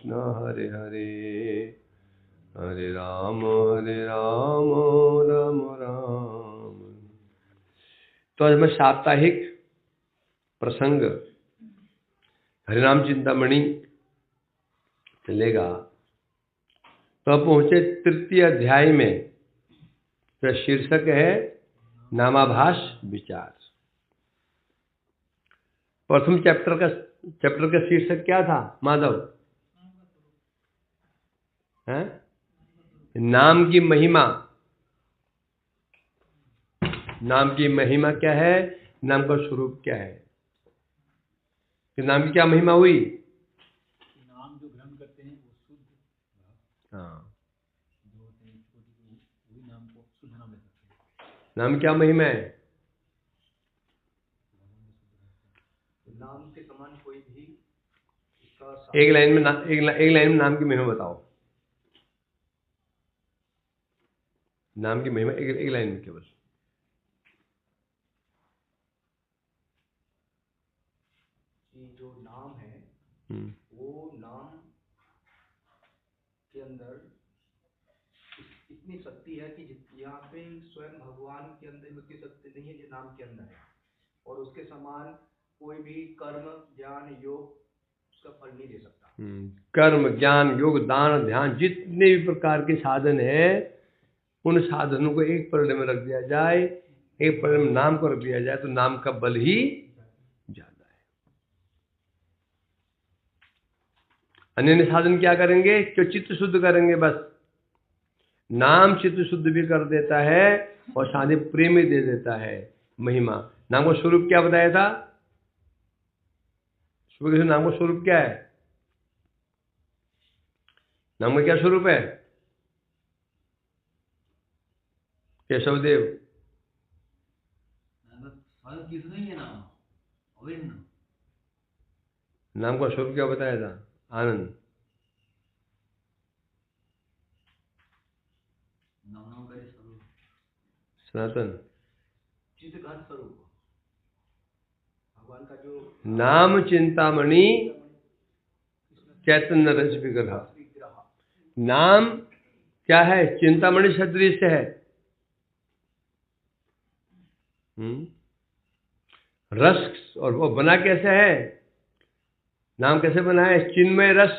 कृष्ण हरे हरे हरे राम राम राम। तो आज मैं साप्ताहिक प्रसंग हरिनाम चिंतामणि चलेगा। तो अब पहुंचे तृतीय अध्याय में, तो शीर्षक है नामाभास विचार। प्रथम चैप्टर का शीर्षक क्या था माधव? है नाम की महिमा। नाम की महिमा क्या है? नाम का स्वरूप क्या है? कि नाम की क्या महिमा हुई? नाम जो ग्रहण करते हैं वो शुद्ध, हाँ, जो होते हैं वही नाम को शुद्ध नाम ले सकते हैं। नाम क्या महिमा है? नाम के समान कोई भी एक लाइन में नाम की महिमा बताओ। नाम की महिमा एक लाइन में केवल। जो नाम है वो नाम के अंदर इतनी शक्ति है कि यहाँ पे स्वयं भगवान के अंदर उतनी शक्ति नहीं है जो नाम के अंदर है, और उसके समान कोई भी कर्म ज्ञान योग उसका फल नहीं दे सकता। कर्म ज्ञान योग दान ध्यान जितने भी प्रकार के साधन है, उन साधनों को एक पलड़े में रख दिया जाए, एक पलड़े में नाम को रख दिया जाए, तो नाम का बल ही ज्यादा है। अन्य साधन क्या करेंगे? जो चित्त शुद्ध करेंगे बस। नाम चित्त शुद्ध भी कर देता है और साथ ही प्रेम भी दे देता है। महिमा नाम का स्वरूप क्या बताया था? नाम का स्वरूप क्या है? नाम का क्या स्वरूप है केशवदेव? नाम का स्वरूप क्या बताया था आनंद? सनातन चित्तघन स्वरूप भगवान का जो नाम चिंतामणि चैतन्य रस विग्रह। नाम क्या है? चिंतामणि सदृश है। रस, और वो बना कैसे है? नाम कैसे बना है? चिन्मय रस।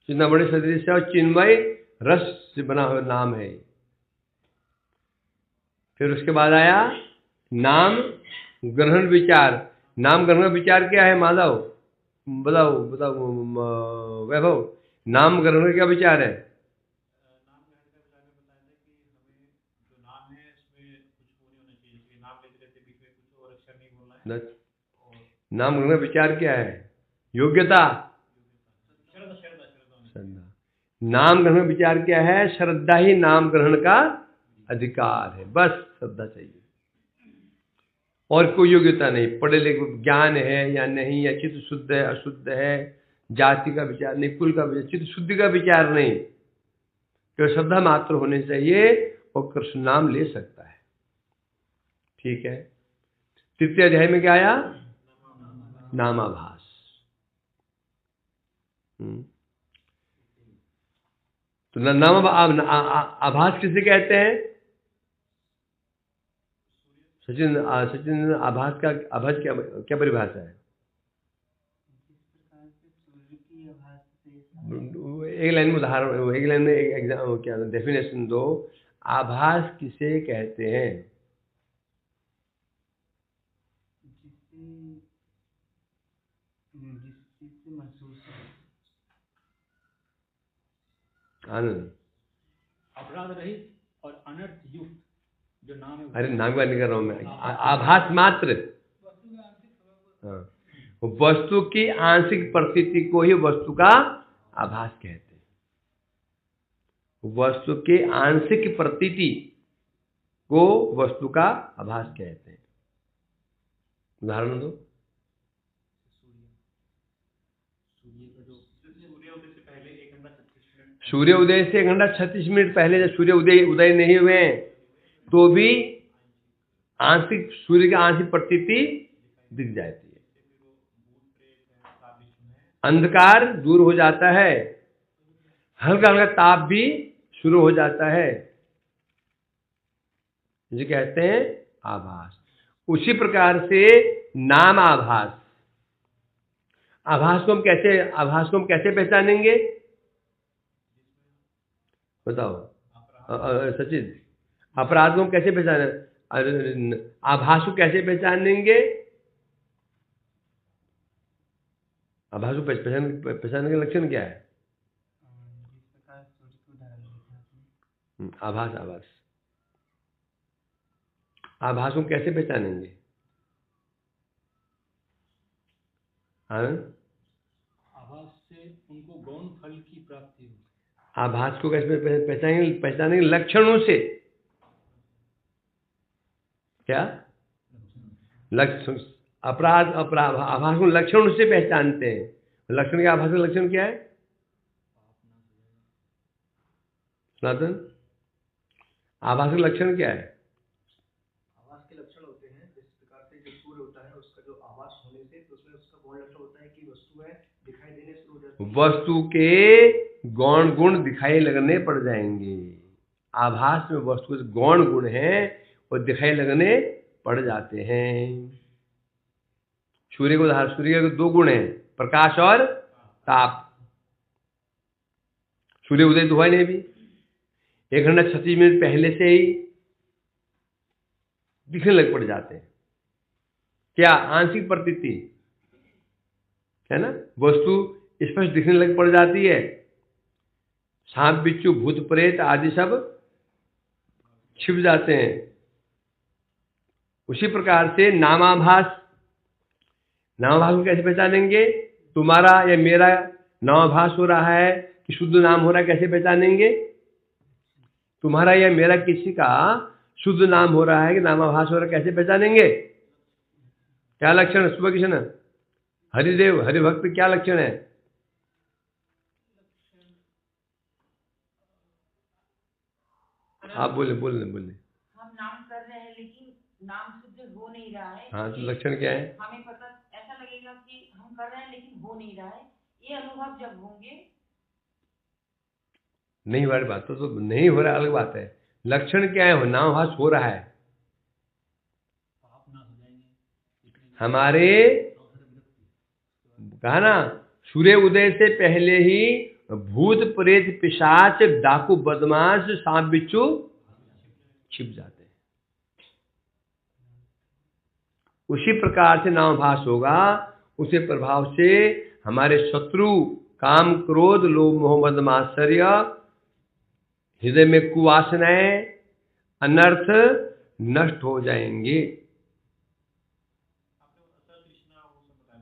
चिंतामणि सदृश है और चिन्मय रस से बना हुआ नाम है। फिर उसके बाद आया नाम ग्रहण विचार। नाम ग्रहण विचार क्या है माधव? बताओ बताओ वैभव, नाम ग्रहण का क्या विचार है? नाम ग्रहण का विचार में बताया था कि हमें जो नाम है उसमें कुछ वो नहीं होना चाहिए, कि नाम लेते लेते बीच में कुछ और अक्षर नहीं बोलना है। और नाम ग्रहण विचार क्या है? योग्यता, श्रद्धा। नाम ग्रहण विचार क्या है? श्रद्धा ही नाम ग्रहण का अधिकार है। बस श्रद्धा चाहिए और कोई योग्यता नहीं। पढ़े लिखे ज्ञान है या नहीं, या चित्त शुद्ध है अशुद्ध है, जाति का विचार नहीं, कुल का विचार, चित्त शुद्धि का विचार नहीं, केवल श्रद्धा मात्र होने चाहिए और कृष्ण नाम ले सकता है। ठीक है। तृतीय अध्याय में क्या आया? नामाभास। तो नाम आभास किसे कहते हैं? सचिन आभास का आभास क्या परिभाषा है? एक लाइन में उदाहरण, एक लाइन में एक एग्जाम क्या डेफिनेशन दो। आभास किसे कहते हैं? आनंद अपराध रहित और अनर्थ युक्त जो नाम है। अरे नाम का नहीं कर रहा हूं मैं, आभास मात्र। हाँ, वस्तु की आंशिक प्रतीति को ही वस्तु का आभास कहते हैं। वस्तु के आंशिक प्रतीति को वस्तु का आभास कहते हैं। उदाहरण दो। सूर्य उदय से 1 घंटा 36 मिनट पहले, जब सूर्य उदय नहीं हुए तो भी आंशिक सूर्य की आंशिक प्रतीति दिख जाती है। अंधकार दूर हो जाता है, हल्का हल्का ताप भी शुरू हो जाता है, जिसे कहते हैं आभास। उसी प्रकार से नाम आभास, आभास को हम कैसे पहचानेंगे? बताओ सचिन, अपराध को हम कैसे पहचाने, आभास को कैसे पहचानेंगे? आभास को पहचानने का लक्षण क्या है? आभास आभास को कैसे पहचानेंगे? आभास से उनको गौण फल की प्राप्ति होती है। आभास को कैसे पहचानेंगे? लक्षणों से। क्या लक्षण? आभास को लक्षणों से पहचानते हैं। लक्षण क्या? आभास का लक्षण क्या है सनातन? आभास का लक्षण क्या है? आभास के लक्षण होते हैं जिस प्रकार से जो सूर्य होता है उसका जो आभास होने से तो उसमें उसका गौण लक्षण होता है कि वस्तु है दिखाई देने शुरू हो जाती है। वस्तु के गौण गुण दिखाई लगने पड़ जाएंगे। आभास में वस्तु के गौण गुण हैं वो दिखाई लगने पड़ जाते हैं। सूर्य के दो गुण हैं, प्रकाश और ताप। सूर्य उदय तो हुआ नहीं भी, 1 घंटा 36 मिनट पहले से ही दिखने लग पड़ जाते हैं। क्या? आंशिक प्रतीति है ना, वस्तु स्पष्ट दिखने लग पड़ जाती है। सांप बिच्छू भूत प्रेत आदि सब छिप जाते हैं। उसी प्रकार से नामाभास को कैसे पहचानेंगे? तुम्हारा या मेरा नामाभास हो रहा है कि शुद्ध नाम हो रहा है, कैसे पहचानेंगे? तुम्हारा या मेरा किसी का शुद्ध नाम हो रहा है कि नामाभास हो रहा है, कैसे पहचानेंगे? क्या लक्षण है? सुबह किशन, हरिदेव हरिभक्त क्या लक्षण है? आप बोले। हम नाम कर रहे हैं लेकिन नाम शुद्ध हो नहीं रहा है। हाँ, तो लक्षण क्या है? हमें पता ऐसा लगेगा कि हम कर रहे हैं लेकिन हो नहीं रहा है। ये अनुभव जब होंगे, नहीं वाली बात तो नहीं हो रहा, अलग बात है। लक्षण क्या है? नामाभास हो रहा है। हमारे कहा ना, सूर्य उदय से पहले ही भूत प्रेत पिशाच डाकू बदमाश सांप बिच्छू छिप जाते हैं। उसी प्रकार से नामाभास होगा। उसी प्रभाव से हमारे शत्रु काम क्रोध लोभ मोह मद मात्सर्य, हृदय में कुवासनाएं, अनर्थ नष्ट हो जाएंगे।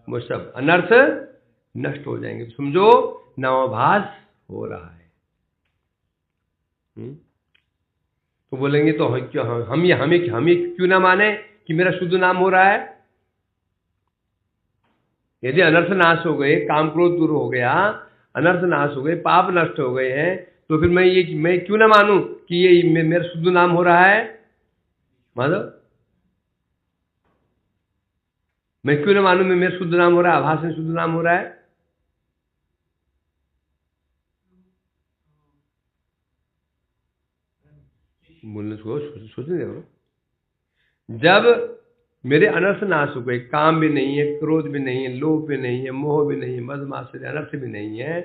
वो सब अनर्थ नष्ट हो जाएंगे। तो समझो नामाभास हो रहा है। तो बोलेंगे तो हम ये क्यों ना माने कि मेरा शुद्ध नाम हो रहा है? यदि अनर्थ नाश हो गए, काम क्रोध दूर हो गया, अनर्थ नाश हो गए, पाप नष्ट हो गए हैं, तो फिर मैं क्यों ना मानूं कि ये मेरा शुद्ध नाम हो रहा है? माधव, मैं क्यों ना मानूं मैं मेरा शुद्ध नाम हो रहा है, आभास में शुद्ध नाम हो रहा है? बोलने सोचने देखो। जब मेरे अनर्थ नाश हो गए, काम भी नहीं है, क्रोध भी नहीं है, लोभ भी नहीं है, मोह भी नहीं है, मद मात्सर्य अनर्थ भी नहीं है,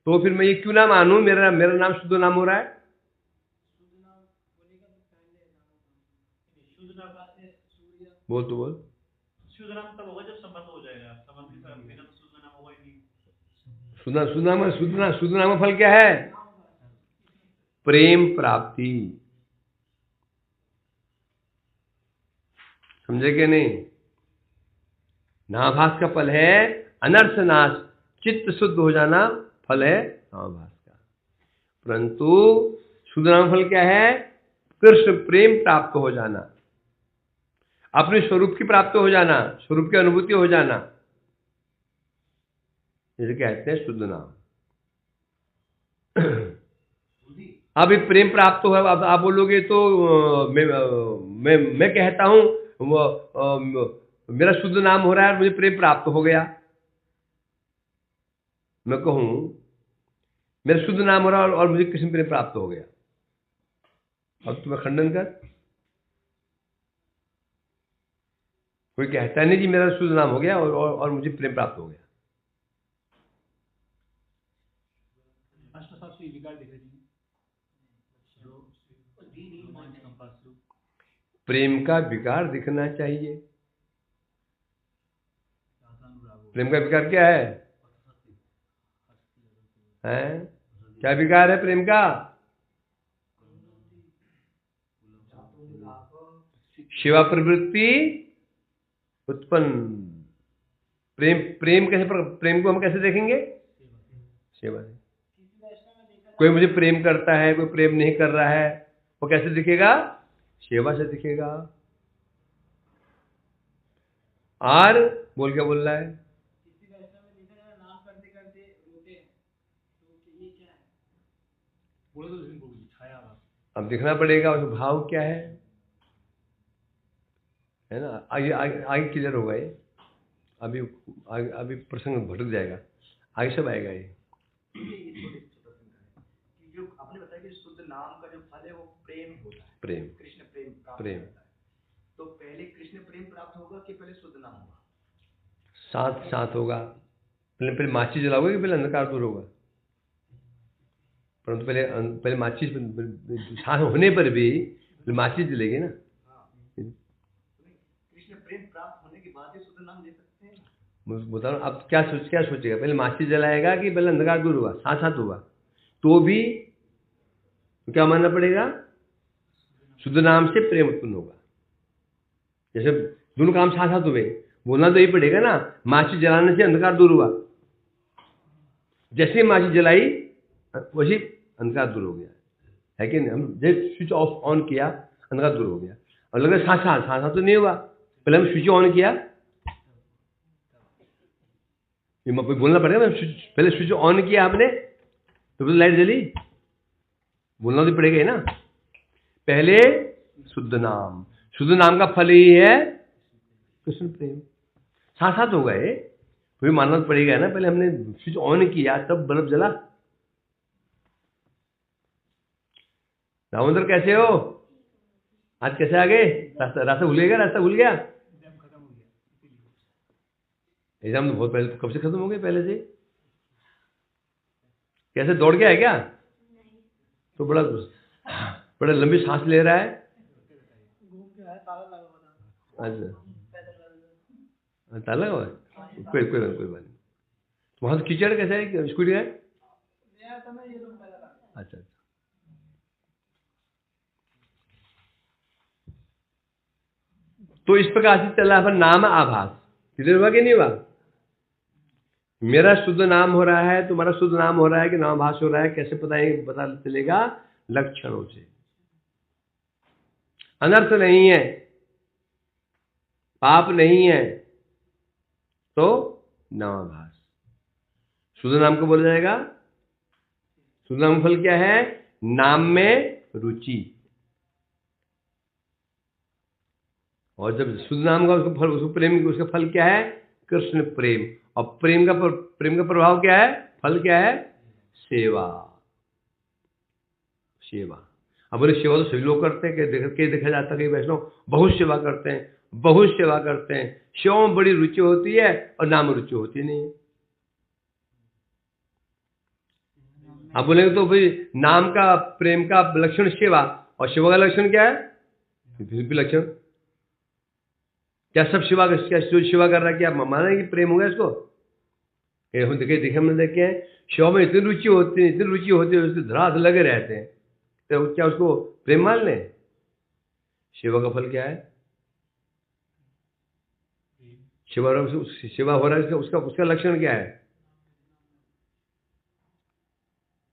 तो फिर मैं ये क्यों ना मानूं मेरा नाम शुद्ध नाम हो रहा है? बोल तो बोल। शुद्ध नाम तब होगा जब संबंध हो जाएगा। संबंध के साथ बिना तो शुद्ध नाम होगा ही नहीं। शुद्ध नाम का फल क्या है? प्रेम प्राप्ति। समझे कि नहीं? नामाभास का फल है अनर्थ नाश, चित्त शुद्ध हो जाना फल है नामाभास का। परंतु शुद्ध नाम फल क्या है? कृष्ण प्रेम प्राप्त हो जाना, अपने स्वरूप की प्राप्त हो जाना, स्वरूप की अनुभूति हो जाना, इसे कहते हैं शुद्ध नाम। अभी प्रेम प्राप्त हो, अब आप बोलोगे तो मैं कहता हूं मेरा शुद्ध नाम हो रहा है और मुझे प्रेम प्राप्त हो गया, मैं कहूं मेरा शुद्ध नाम हो रहा है और मुझे कृष्ण प्रेम प्राप्त हो गया, अब तुम्हें खंडन कर। कोई कहता नहीं जी मेरा शुद्ध नाम हो गया और मुझे प्रेम प्राप्त हो गया। अष्टशास्त्री विकार दिख रहे हैं जो माइंड कंपास थ्रू प्रेम का विकार दिखना चाहिए। प्रेम का विकार क्या है? हैं? क्या विकार है प्रेम का? सेवा प्रवृत्ति उत्पन्न। प्रेम कैसे? प्रेम को हम कैसे देखेंगे? सेवा से। कोई मुझे प्रेम करता है, कोई प्रेम नहीं कर रहा है, वो कैसे दिखेगा? सेवा से दिखेगा। और बोल क्या बोल रहा है? बोलो तो छाया। अब दिखना पड़ेगा उसका भाव क्या है ना? आगे आगे आगे क्लियर होगा ये। अभी प्रसंग भटक जाएगा, आगे सब आएगा ये। जो आपने बताया कि शुद्ध नाम का जो फल है वो प्रेम होता है, प्रेम, कृष्ण प्रेम प्राप्त प्रेम। होता है। तो पहले कृष्ण प्रेम प्राप्त होगा कि पहले शुद्ध नाम होगा? साथ साथ होगा। पहले माचिस जलाओगे कि पहले अंधकार दूर होगा? परंतु पहले माचिस, साथ होने पर भी माचिस जलेगी ना। कृष्ण प्रेम प्राप्त होने के बाद ही शुद्ध नाम दे सकते हैं। मैं बता रहा हूँ, अब क्या सोचेगा? पहले माचिस जलाएगा कि पहले अंधकार दूर होगा? साथ साथ होगा तो भी तो क्या मानना पड़ेगा? शुद्ध नाम से प्रेम उत्पन्न होगा। जैसे दोनों काम साथ साथ हुए, बोलना तो यही पड़ेगा ना, माचिस जलाने से अंधकार दूर हुआ। जैसे माचिस जलाई वही अंधकार दूर हो गया, है कि नहीं? हम जैसे स्विच ऑफ ऑन किया अंधकार दूर हो गया। और लगा साथ साथ तो नहीं हुआ, पहले हम स्विच ऑन किया, ये बोलना पड़ेगा ना, पहले स्विच ऑन किया आपने तो फिर लाइट जली, बोलना तो पड़ेगा ही ना। पहले शुद्ध नाम का फल ही है कृष्ण प्रेम। साथ साथ हो गए, कोई मानना पड़ेगा ना, पहले हमने स्विच ऑन किया तब बल्ब जला। दामोदर कैसे हो? आज कैसे आ गए? रास्ता भूल गया? रास्ता भूल गया? एग्जाम तो बहुत पहले, कब से खत्म हो गए? पहले से। कैसे दौड़ गया है क्या? तो बड़ा लंबी सांस ले रहा है। अच्छा, ताला लगा हुआ है? कोई बात नहीं। वहां से कीचड़ कैसे है? स्कूटी है? अच्छा। तो इस प्रकार से चला है नाम आभास। किधर हुआ कि नहीं हुआ? मेरा शुद्ध नाम हो रहा है, तुम्हारा शुद्ध नाम हो रहा है कि नामाभास हो रहा है? कैसे पता चलेगा? लक्षणों से। अनर्थ नहीं है, पाप नहीं है तो नामाभास। शुद्ध नाम को बोला जाएगा। शुद्ध नाम फल क्या है? नाम में रुचि। और जब शुद्ध नाम का उसका फल, उसको प्रेम, उसका फल क्या है? कृष्ण प्रेम। और प्रेम का प्रभाव क्या है? फल क्या है? सेवा। अब बोले सेवा तो सभी लोग करते हैं, देखा जाता है कि वैष्णव बहुत सेवा करते हैं, बहुत सेवा करते हैं। सेवा में बड़ी रुचि होती है और नाम रुचि होती नहीं है। आप बोलेंगे तो भाई नाम का, प्रेम का लक्षण सेवा, और सेवा का लक्षण क्या है? लक्षण क्या? सब सेवा कर रहा है, क्या माना कि प्रेम होगा इसको? देखे हमने देखे हैं, सेवा में इतनी रुचि होती है उसके धरास लगे रहते हैं, तो क्या उसको प्रेम मान लें? सेवा का फल क्या है? सेवा हो रहा है, उसका लक्षण क्या है?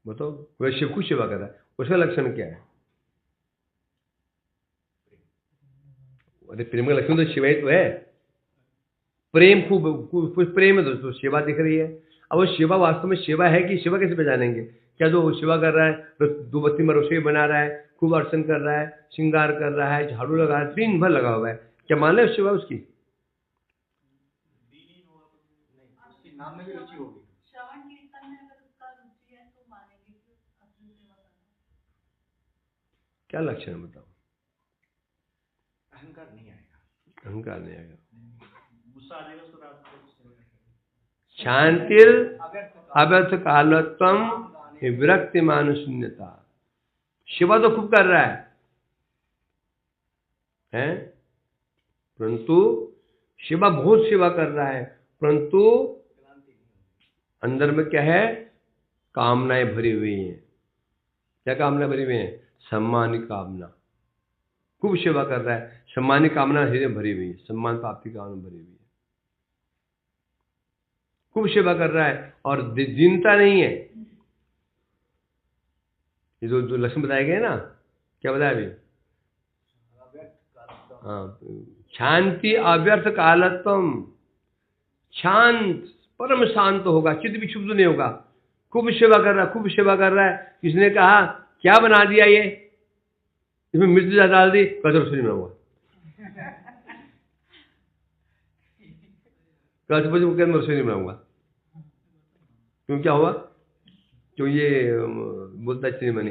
बताओ। वह शिव को सेवा कर रहा है, उसका लक्षण क्या है? अरे प्रेम का लक्षण तो शिवा ही तो है। प्रेम खूब प्रेम है दोस्तों, सेवा दिख रही है। अब वो सेवा वास्तव में सेवा है कि? सेवा कैसे पहचानेंगे? क्या जो सेवा कर रहा है, दो बत्ती में रसोई बना रहा है, खूब अर्चन कर रहा है, श्रृंगार कर रहा है, झाड़ू लगा रहा है, दिन भर लगा हुआ है, क्या मान ले सेवा उसकी? नाम में भी रुचि होगी। श्रवण कीर्तन क्या लक्षण है बताओ? अहंकार नहीं आएगा। अहंकार नहीं आएगा। गुस्सा आ जाएगा उसको रात को। शांतिर अव्यर्थ कालत्वम विरक्ति मान शून्यता। सेवा तो खूब कर रहा है? परंतु सेवा, बहुत सेवा कर रहा है, परंतु अंदर में क्या है? कामनाएं भरी हुई हैं। क्या कामना भरी हुई है? सम्मान की कामना। खूब सेवा कर रहा है, सम्मान की कामना हृदय भरी हुई है, सम्मान प्राप्ति की कामना भरी हुई है। खूब सेवा कर रहा है और दीनता नहीं है। ये जो लक्षण बताए गए ना, क्या बताया अभी? हाँ, शांति अव्यर्थ कालत्वम। शांत, परम शांत होगा, चित्त विक्षुब्ध नहीं होगा। खूब सेवा कर रहा है, खूब सेवा कर रहा है। किसने कहा क्या बना दिया ये, इसमें मिर्च डाल दी, कदर रसोई में हुआ। रसोई नहीं बनाऊंगा। क्यों, क्या हुआ? क्यों ये बोलता चीनी बनी?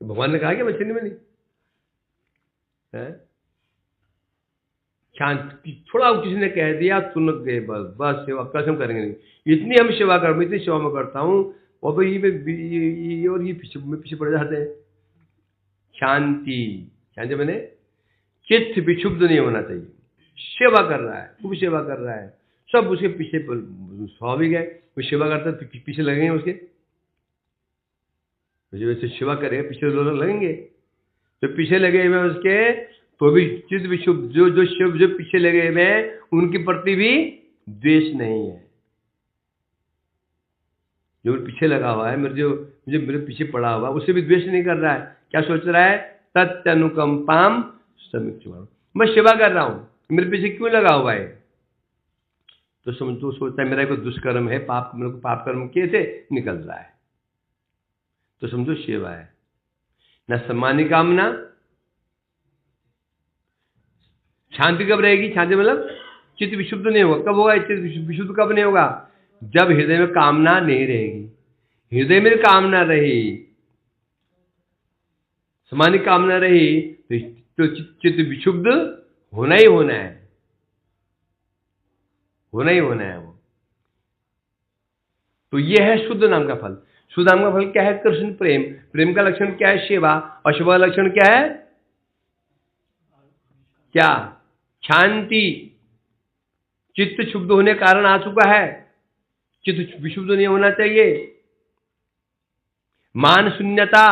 भगवान ने कहा क्या मैं चीनी बनी? शांत, थोड़ा किसी ने कह दिया सुन गए, बस सेवा कसम करेंगे नहीं। इतनी हम सेवा कर, मैं इतनी सेवा में करता हूँ और भाई ये और ये पीछे पड़ जाते हैं। शांति, शांति मैंने चित्त विक्षुब्ध नहीं होना चाहिए। सेवा कर रहा है, खूब सेवा कर रहा है, सब उसके पीछे स्वाभाविक है। कोई सेवा करता है तो पीछे लगेंगे उसके, वैसे सेवा करेगा पीछे लोग लगेंगे। तो पीछे लगे हुए उसके, तो भी चित्त विक्षुब्ध, जो पीछे लगे हुए हैं उनके प्रति भी द्वेष नहीं है। जो पीछे लगा हुआ है, मेरे पीछे पड़ा हुआ, उससे भी द्वेष नहीं कर रहा है। क्या सोच रहा है? तत्यनुकंपाम समीक्षमाण। मैं सेवा कर रहा हूं, मेरे पीछे क्यों लगा हुआ है? तो सोचता है मेरा कोई दुष्कर्म है, पाप, मेरे को पाप कर्म किए थे, निकल रहा है। तो समझो सेवा है। न सम्मान की कामना। शांति कब रहेगी? शांति मतलब चित्त विशुद्ध नहीं होगा। कब होगा चित्त विशुद्ध? कब नहीं होगा? जब हृदय में कामना नहीं रहेगी। हृदय में कामना रही, सम्मान की कामना रही, तो चित्त विशुद्ध होना ही होना है, होना ही होना है वो। तो ये है शुद्ध नाम का फल। शुद्ध नाम का फल क्या है? कृष्ण प्रेम। प्रेम का लक्षण क्या है? सेवा। और सेवा का लक्षण क्या है? क्या? शांति। चित्त शुद्ध होने का कारण आ चुका है, चित्त विशुद्ध नहीं होना चाहिए। मान शून्यता।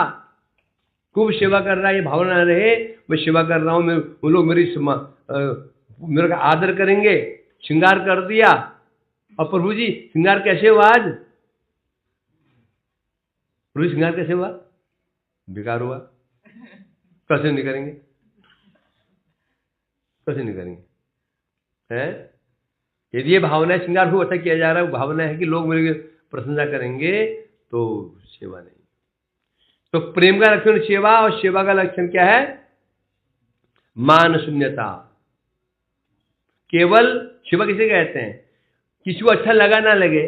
खूब सेवा कर रहा है, ये भावना रहे मैं सेवा कर रहा हूं, वो लोग मेरे का आदर करेंगे। श्रृंगार कर दिया, और प्रभु जी श्रृंगार कैसे हुआ आज? प्रभु श्रृंगार कैसे हुआ? बेकार हुआ। कैसे नहीं करेंगे? कैसे नहीं करेंगे? है? यदि ये भावना श्रृंगार खूब अच्छा किया जा रहा है, भावना है कि लोग मेरी प्रशंसा करेंगे, तो सेवा नहीं। तो प्रेम का लक्षण सेवा, और सेवा का लक्षण क्या है? मान शून्यता। केवल सेवा किसे कहते हैं? किसी को अच्छा लगा ना लगे,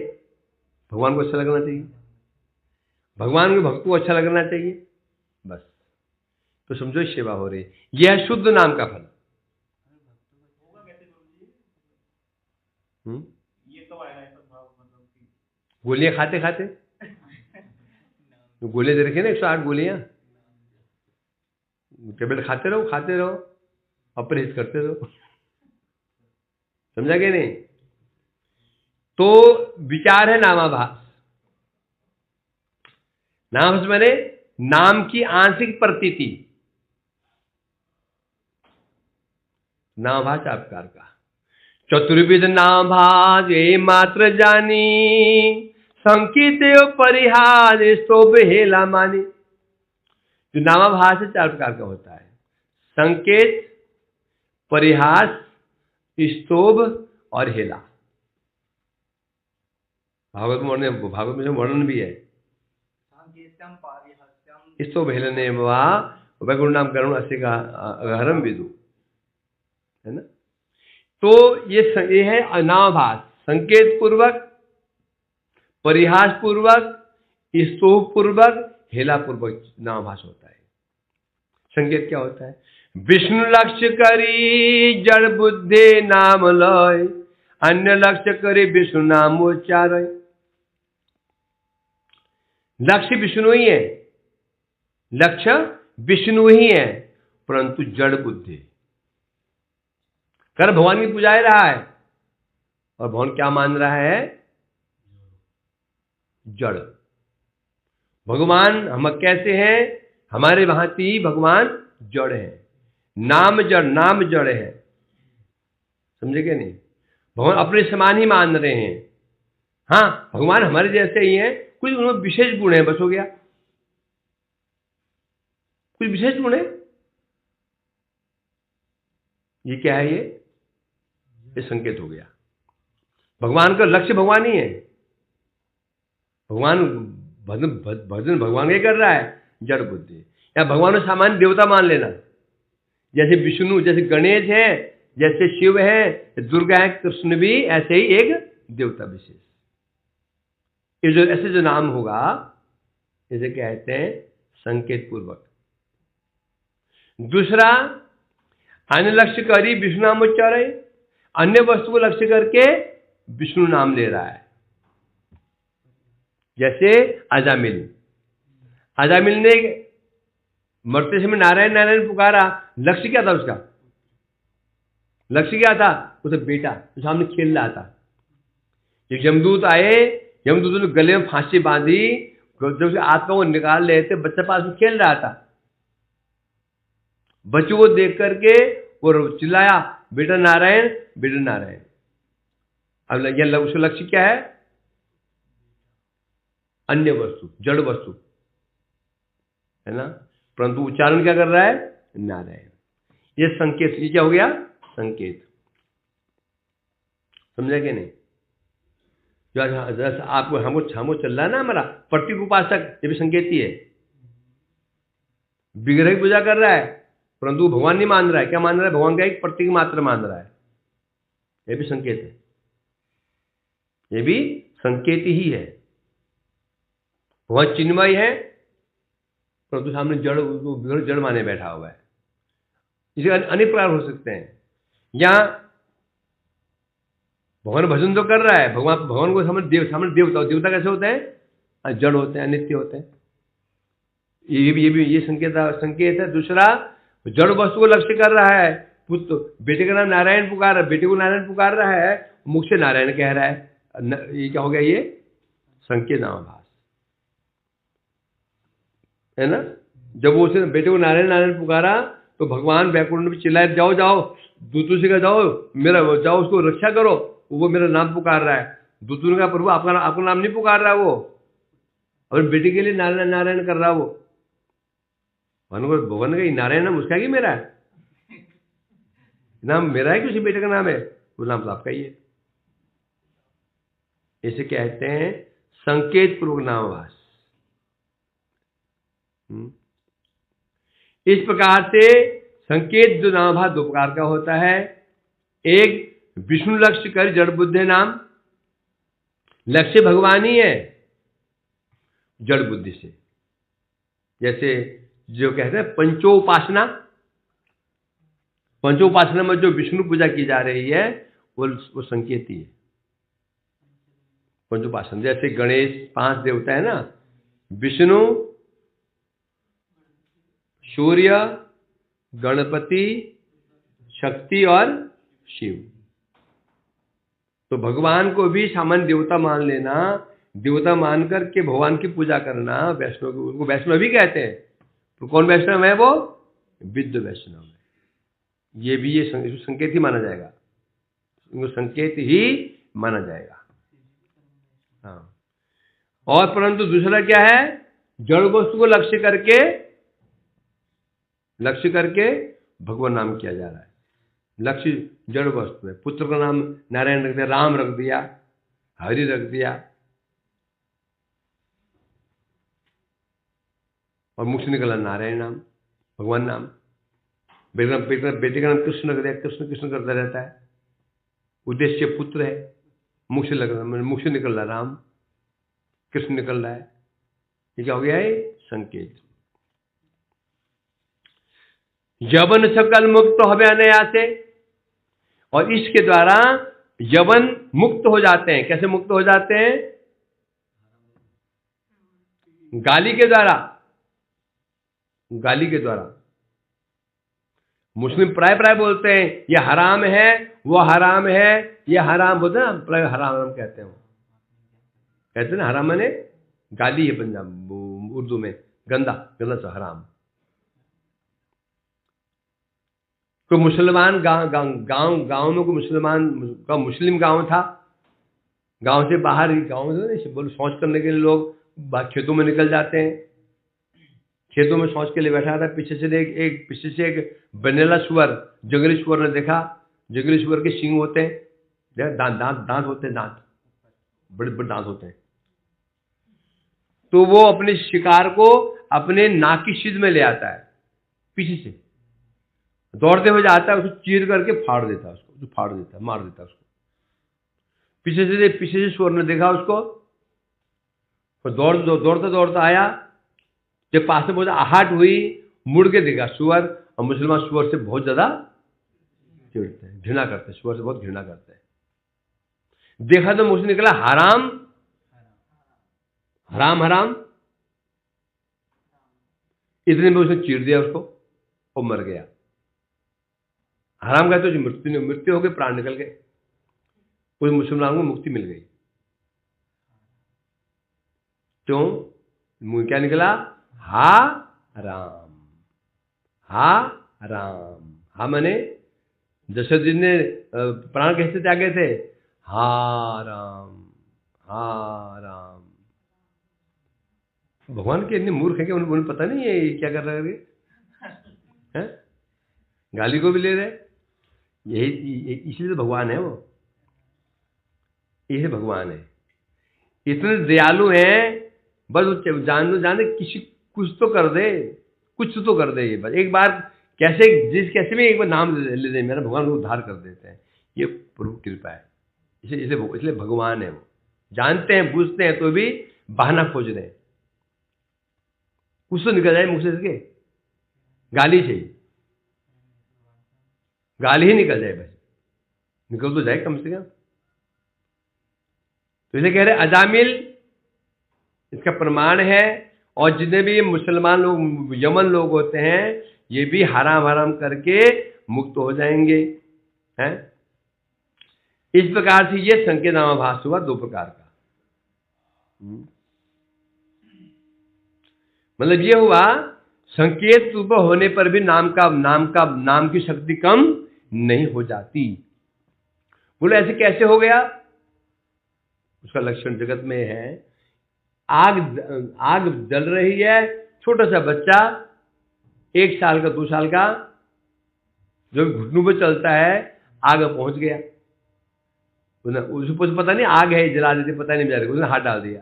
भगवान को अच्छा लगना चाहिए, भगवान के भक्त को अच्छा लगना चाहिए, बस। तो समझो सेवा हो रही है। यह है शुद्ध नाम का फल। ये कब आएगा ऐसा भाव? मतलब गोलियां खाते खाते, तो गोलियां दे रखे ना 108 गोलियां, टेबलेट खाते रहो, और परहेज करते रहो। समझा कि नहीं? तो विचार है नामाभास। नामाभास माने नाम की आंशिक प्रतीति। नामाभास आपकार का चतुर्विध नामाभास ये मात्र जानी, संकित परिहार शोभ हेला मानी। जो नामाभास है 4 प्रकार का होता है: संकेत, परिहास, स्तोभ और हेला। भागवत में वर्णन भी है। स्तोभ हेलने वैकुंठ नाम करुण अस्य का अगहरम विदु, है ना? तो ये है नामाभास। संकेत पूर्वक, परिहास पूर्वक, स्तोभ पूर्वक, हेला पूर्वक नामाभास होता है। संकेत क्या होता है? विष्णु लक्ष्य करी जड़ बुद्धि नाम लय, अन्य लक्ष्य करी विष्णु नाम उच्चारय। लक्ष्य विष्णु ही है, लक्ष्य विष्णु ही है, परंतु जड़ बुद्धि कर भगवान की पूजा ही रहा है, और भगवान क्या मान रहा है? जड़। भगवान हम कैसे हैं? हमारे भांति भगवान जड़ है, नाम जड़, नाम जड़ है। समझे क्या नहीं? भगवान अपने समान ही मान रहे हैं। हाँ, भगवान हमारे जैसे ही हैं, कुछ उनमें विशेष गुण है, बस हो गया। कुछ विशेष गुण है। ये क्या है? ये संकेत हो गया। भगवान का लक्ष्य भगवान ही है। भगवान भजन भगवान के कर रहा है, जड़ बुद्धि। या भगवान को सामान्य देवता मान लेना, जैसे विष्णु, जैसे गणेश है, जैसे शिव है, दुर्गा है, कृष्ण भी ऐसे ही एक देवता विशेष। ये जो ऐसे जो नाम होगा, इसे कहते हैं संकेत पूर्वक। दूसरा, अन्य लक्ष्य करी विष्णु नाम उच्चारण, अन्य वस्तु को लक्ष्य करके विष्णु नाम ले रहा है। जैसे अजामिल, अजामिल ने मरते समय नारायण नारायण पुकारा, लक्ष्य क्या था उसका? लक्ष्य क्या था? उसे बेटा तो सामने खेल रहा था। जब यमदूत आए, यमदूत ने गले में फांसी बांधी, जब उसकी आत्मा को निकाल रहे थे, बच्चा पास में खेल रहा था। बच्चों को देख करके वो चिल्लाया, बेटा नारायण, बेटा नारायण। अब उसका लक्ष्य क्या है? अन्य वस्तु, जड़ वस्तु है ना, परंतु उच्चारण क्या कर रहा है? नारायण। ये संकेत, ये क्या हो गया? संकेत। समझा क्या नहीं? जैसे आपको हमको चल रहा है ना हमारा प्रतीक उपासक, ये भी संकेत ही है। विग्रह की पूजा कर रहा है, परंतु भगवान नहीं मान रहा है। क्या मान रहा है? भगवान का एक प्रतीक मात्र मान रहा है। ये भी संकेत है, ये भी संकेत ही है। भगवान चिन्मय है, परंतु सामने जड़ माने बैठा हुआ है। इसे अनेक प्रकार हो सकते हैं। यहां भगवान भजन तो कर रहा है, भगवान को सामने देवता कैसे होते हैं? जड़ होते हैं, अनित्य होते हैं। ये संकेत है। दूसरा, जड़ वस्तु को लक्ष्य कर रहा है। पुत्र, बेटे का नाम नारायण पुकार रहा है, बेटे को नारायण पुकार रहा है, मुख से नारायण कह रहा है। ये क्या हो गया? ये संकेत नामाभास है ना। जब वो उसने बेटे को नारायण नारायण पुकारा, तो भगवान वैकुंठ में चिल्लाए, जाओ जाओ, दूतों से कहा जाओ, मेरा जाओ, उसको रक्षा करो, वो मेरा नाम पुकार रहा है। दूतों ने कहा, प्रभु आपका नाम नहीं पुकार रहा वो, और बेटे के लिए नारायण नारायण कर रहा वो। भगवान का नारायण नाम उसका कि मेरा है? नाम मेरा है कि उसी बेटे का नाम है? वो नाम तो आपका ही है। इसे कहते हैं संकेत पूर्वक नामाभास। इस प्रकार से संकेत जो नामाभास दो प्रकार का होता है। एक विष्णु लक्ष्य कर जड़ बुद्धि नाम, लक्ष्य भगवान ही है जड़ बुद्धि से। जैसे जो कहते हैं पंचोपासना, पंचोपासना में जो विष्णु पूजा की जा रही है, वो संकेत ही है पंचोपासना। जैसे गणेश 5 देवता है ना, विष्णु, सूर्य, गणपति, शक्ति और शिव। तो भगवान को भी सामान्य देवता मान लेना, देवता मान करके भगवान की पूजा करना। वैष्णव, उनको वैष्णव भी कहते हैं। तो कौन वैष्णव है? वो विद्ध वैष्णव है। ये भी ये संकेत ही माना जाएगा, इनको संकेत ही माना जाएगा। हाँ, और परंतु दूसरा क्या है? जड़ वस्तु को लक्ष्य करके भगवान नाम किया जा रहा है। लक्ष्य जड़ वस्तु है। पुत्र का नाम नारायण रख दिया, राम रख दिया, हरि रख दिया, और मुख से निकला नारायण नाम, भगवान नाम। बेटे का नाम कृष्ण रख दिया, कृष्ण कृष्ण करता रहता है। उद्देश्य पुत्र है, मुख से निकल रहा राम, कृष्ण निकल रहा है। ये क्या हो गया है? संकेत। यवन सकल मुक्त हो अनायासे, और इसके द्वारा यवन मुक्त हो जाते हैं। कैसे मुक्त हो जाते हैं? गाली के द्वारा। गाली के द्वारा मुस्लिम प्राय प्राय बोलते हैं ये हराम है, वो हराम है, ये हराम बोलते हैं ना, प्राय हराम हराम कहते हैं। वो कहते हैं ना हराम माने गाली है पंजाब उर्दू में, गंदा गंदा सा हराम। कोई मुसलमान गांव में कोई मुसलमान का मुस्लिम गांव था, गांव से बाहर ही गांव से बोलो शौच करने के लिए लोग खेतों में निकल जाते हैं। खेतों में शौच के लिए बैठा था, पीछे से एक बनेला सुअर, जंगली सुअर ने देखा। जंगली सुअर के सींग होते हैं, दांत होते हैं, दांत बड़े बड़े दांत होते हैं। तो वो अपने शिकार को अपने नाक की सीध में ले आता है, पीछे से दौड़ते हुए जाता है, उसको चीर करके फाड़ देता है, उसको फाड़ देता है, मार देता है उसको। पीछे से सुअर ने देखा उसको, दौड़ता दौड़ता आया, जब पास में बहुत आहट हुई, मुड़ के देखा सुअर, और मुसलमान सुअर से बहुत ज्यादा चिढ़ते हैं, घृणा करते हैं, सुअर से बहुत घृणा करते हैं। देखा तो मुझसे निकला हराम हराम हराम, इतने में उसने चीर दिया उसको और मर गया। हराम का तो मृत्यु हो गई, प्राण निकल गए, उस मुसलमान को मुक्ति मिल गई। क्यों? मुंह क्या निकला? हा राम, हा राम। हा माने दशरथ ने प्राण कैसे त्यागे थे? हा राम, हा राम। भगवान के इतने मूर्ख है कि उन्हें पता नहीं है क्या कर रहे हैं, गाली को भी ले रहे। यही इसलिए तो भगवान है, वो यही भगवान है। इतने दयालु हैं, बस जाने किसी कुछ तो कर दे, कुछ तो कर दे। ये बस एक बार कैसे भी एक बार नाम ले दे, मेरा भगवान को उद्धार कर देते हैं। ये प्रभु कृपा है, इसलिए भगवान है। वो जानते हैं, बूझते हैं, तो भी बहाना खोज रहे हैं, कुछ तो निकल जाए मुख से इसके। गाली चाहिए, गाली ही निकल जाए, बस निकल तो जाए कम से कम। तो इसे कह रहे अजामिल इसका प्रमाण है। और जितने भी मुसलमान लोग, यमन लोग होते हैं, ये भी हराम हराम करके मुक्त हो जाएंगे, हैं? इस प्रकार से ये संकेत नामाभास हुआ, दो प्रकार का। मतलब ये हुआ संकेत रूप होने पर भी नाम की शक्ति कम नहीं हो जाती। बोले ऐसे कैसे हो गया? उसका लक्षण जगत में है। आग जल रही है, छोटा सा बच्चा 1 साल का 2 साल का जो घुटनों पे चलता है, आग पहुंच गया। उसको पता नहीं आग है, जला देते, पता नहीं बेचारे, उसने हाथ डाल दिया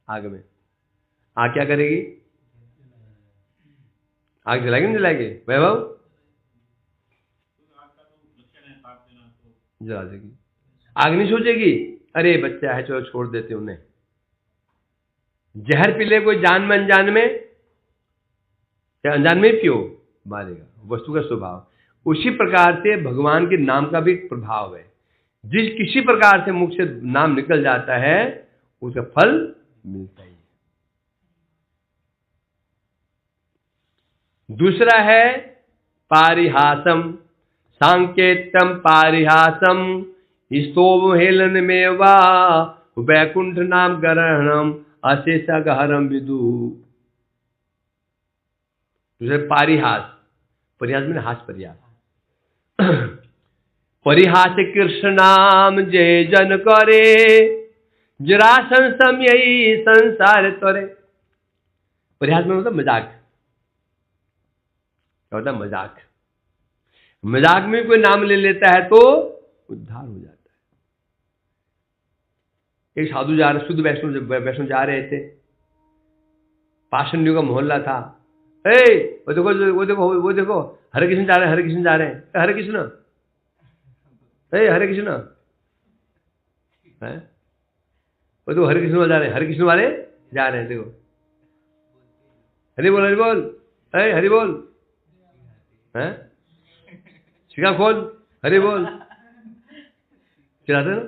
आग में। आग क्या करेगी? आग जलाएगी नहीं जलाएगी? वैभव जला देगी। आग नहीं सोचेगी अरे बच्चा है, चलो छोड़ देते उन्हें। जहर पी ले कोई जान में अनजान में, या अनजान में पियो, मारेगा, वस्तु का स्वभाव। उसी प्रकार से भगवान के नाम का भी प्रभाव है। जिस किसी प्रकार से मुख से नाम निकल जाता है, उसका फल मिलता ही है। दूसरा है पारिहासम, सांकेतम पारिहासम, स्तोम हेलन में वा वैकुंठ नाम ग्रहणम अशेषगहरम विदु। दूसरे पारिहास, परिहास में हास परिहास। परिहास कृष्ण नाम जय जन करे, जरा संसम यही संसार तोरे। परिहास में मतलब मजाक, क्या होता है? मजाक। मजाक में कोई नाम ले लेता है तो उद्धार हो जाता है। एक साधु जा रहे, शुद्ध वैष्णव जा रहे थे, पाषंडियों का मोहल्ला था। वो देखो हरे कृष्ण जा रहे हैं, हरे कृष्ण जा रहे हैं, हरे कृष्ण, हरे कृष्ण है। वो तो हरे कृष्ण वाले जा रहे हैं, हरे कृष्ण वाले जा रहे हैं। देखो हरि बोल हरि बोल, अरे हरि बोल, हैं शिका खोल, हरि बोल। चिल्लाते ना,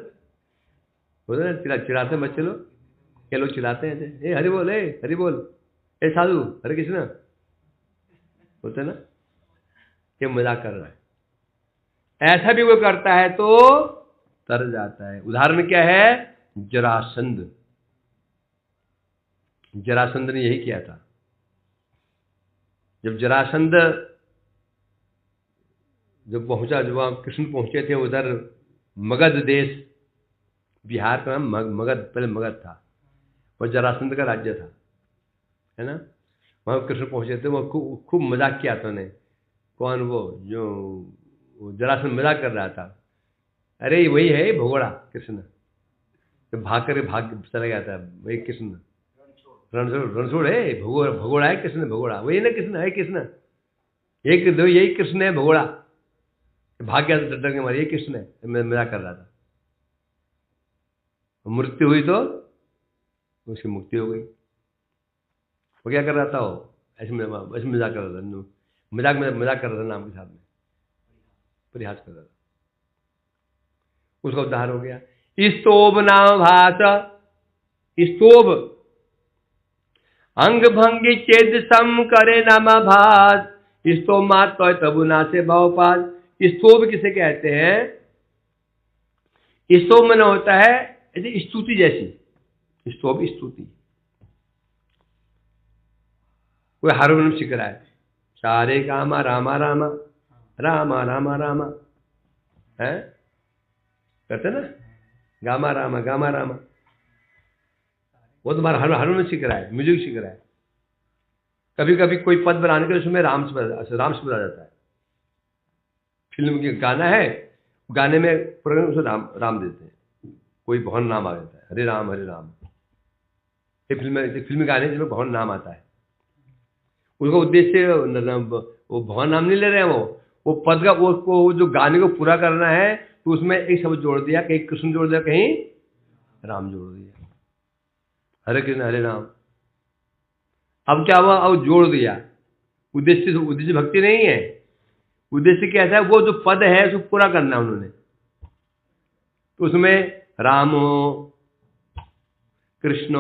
बोलते ना चिल्लाते बच्चे लोग, क्या लोग चिल्लाते हैं ऐसे, ए हरि बोल, ए हरि बोल, ए साधु हरे कृष्ण, बोलते ना, ये मजाक कर रहा है। ऐसा भी वो करता है तो तर जाता है। उदाहरण क्या है, जरासंध। जरासंध ने यही किया था। जब जरासंध जब पहुंचा, जब वहां कृष्ण पहुंचे थे उधर मगध देश, बिहार का नाम मगध, पहले मगध था, और जरासंध का राज्य था, है ना। वहां कृष्ण पहुंचे थे, वो खूब मजाक किया था उन्हें। कौन वो, जो जरासंध मजाक कर रहा था, अरे वही है भगोड़ा कृष्ण, तो भाग चला गया था, वही कृष्ण रणछोड़ है, भगोड़ा है कृष्ण, भगोड़ा वही ना कृष्ण है, कृष्ण एक दो यही कृष्ण है, भगोड़ा भाग गया था डर के मारे, ये कृष्ण है, मैं मजाक कर रहा था। मृत्यु हुई तो उसकी मुक्ति हो गई। वो क्या कर रहा था, वो ऐसे मजाक कर रहा था, मजाक कर रहा था नाम के साथ में, परिहास कर रहा था, उसका उद्धार हो गया। स्तोभ नाम भाष, स्तोभ अंग भंगी चेद सम करे नाम भास, स्तोभ मात तबु ना से भावपात। स्तोभ किसे कहते हैं, स्तोभ में होता है ऐसे स्तुति जैसी, स्तोभ स्तुति। कोई हारमोनियम सीख रहा है, सारे गामा रामा रामा रामा रामा रामा, है करते ना, गामा रामा गामा रामा, वो तुम्हारा हारमोनियम सीख रहा है, म्यूजिक सीख रहा है। कभी कभी कोई पद बनाने के उसमें राम से बोला जाता है। फिल्म के गाना है, गाने में प्रोग्राम उसे राम देते हैं, कोई भगवान नाम आ जाता है, हरे राम हरे राम। ये फिल्मी गाने जिसमें भगवान नाम आता है, उसका उद्देश्य वो भगवान नाम नहीं ले रहे हैं, वो पद का वो जो गाने को पूरा करना है, तो उसमें एक शब्द जोड़ दिया, कहीं कृष्ण जोड़ दिया, कहीं राम जोड़ दिया, हरे कृष्ण हरे राम। अब क्या हुआ, अब जोड़ दिया, उद्देश्य भक्ति नहीं है, उद्देश्य क्या है, वो जो पद है उसको पूरा करना उन्होंने। तो उसमें राम कृष्ण